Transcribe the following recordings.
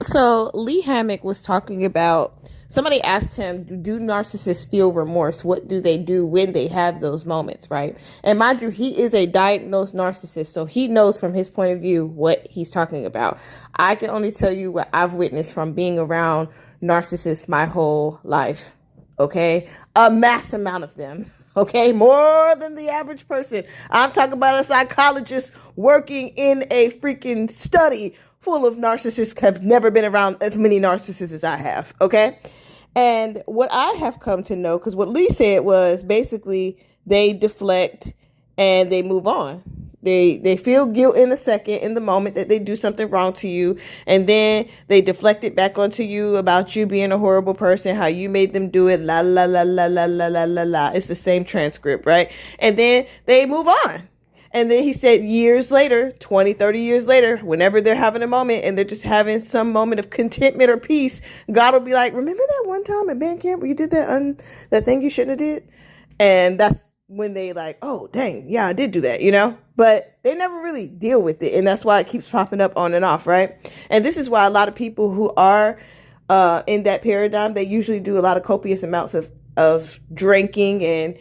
So Lee Hammock was talking about somebody asked him, do narcissists feel remorse? What do they do when they have those moments, right? And mind you, he is a diagnosed narcissist, so he knows from his point of view what he's talking about. I can only tell you what I've witnessed from being around narcissists my whole life. Okay? A mass amount of them. Okay, more than the average person. I'm talking about a psychologist working in a freaking study full of narcissists. Have never been around as many narcissists as I have. Okay, and what I have come to know, because what Lee said was basically they deflect and they move on. They feel guilt in a second, in the moment that they do something wrong to you, and then they deflect it back onto you about you being a horrible person, how you made them do it, la la la la la la la la la. It's the same transcript, right? And then they move on. And then he said years later, 20, 30 years later, whenever they're having a moment and they're just having some moment of contentment or peace, God will be like, remember that one time at band camp where you did that thing you shouldn't have did? And that's when they like, oh, dang, yeah, I did do that, you know? But they never really deal with it. And that's why it keeps popping up on and off, right? And this is why a lot of people who are in that paradigm, they usually do a lot of copious amounts of drinking and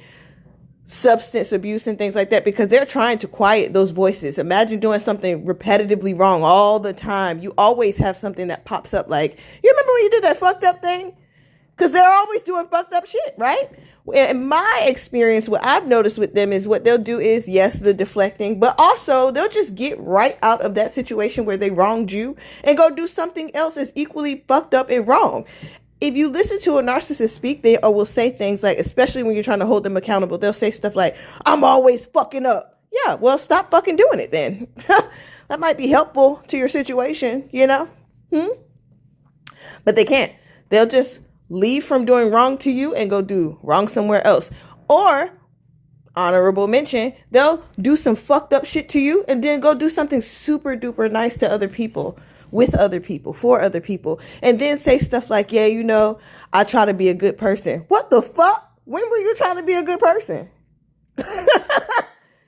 substance abuse and things like that, because they're trying to quiet those voices. Imagine doing something repetitively wrong all the time. You always have something that pops up like, you remember when you did that fucked up thing? Because they're always doing fucked up shit, right? In my experience, what I've noticed with them is what they'll do is, yes, the deflecting, but also they'll just get right out of that situation where they wronged you and go do something else that's equally fucked up and wrong. If you listen to a narcissist speak, they will say things like, especially when you're trying to hold them accountable, they'll say stuff like, I'm always fucking up. Yeah, well, stop fucking doing it then. That might be helpful to your situation, you know? But they can't. They'll just leave from doing wrong to you and go do wrong somewhere else. Or, honorable mention, they'll do some fucked up shit to you and then go do something super duper nice to other people, with other people, for other people, and then say stuff like, yeah, you know, I try to be a good person. What the fuck? When were you trying to be a good person?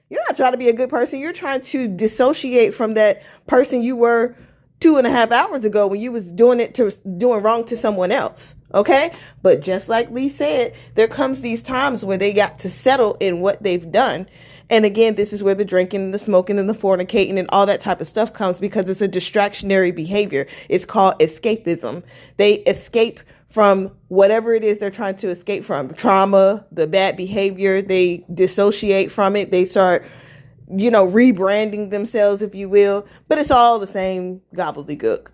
You're not trying to be a good person. You're trying to dissociate from that person you were 2.5 hours ago when you was doing wrong to someone else. Okay. But just like Lee said, there comes these times where they got to settle in what they've done. And again, this is where the drinking and the smoking and the fornicating and all that type of stuff comes, because it's a distractionary behavior. It's called escapism. They escape from whatever it is they're trying to escape from. Trauma, the bad behavior, they dissociate from it. They start, rebranding themselves, if you will. But it's all the same gobbledygook.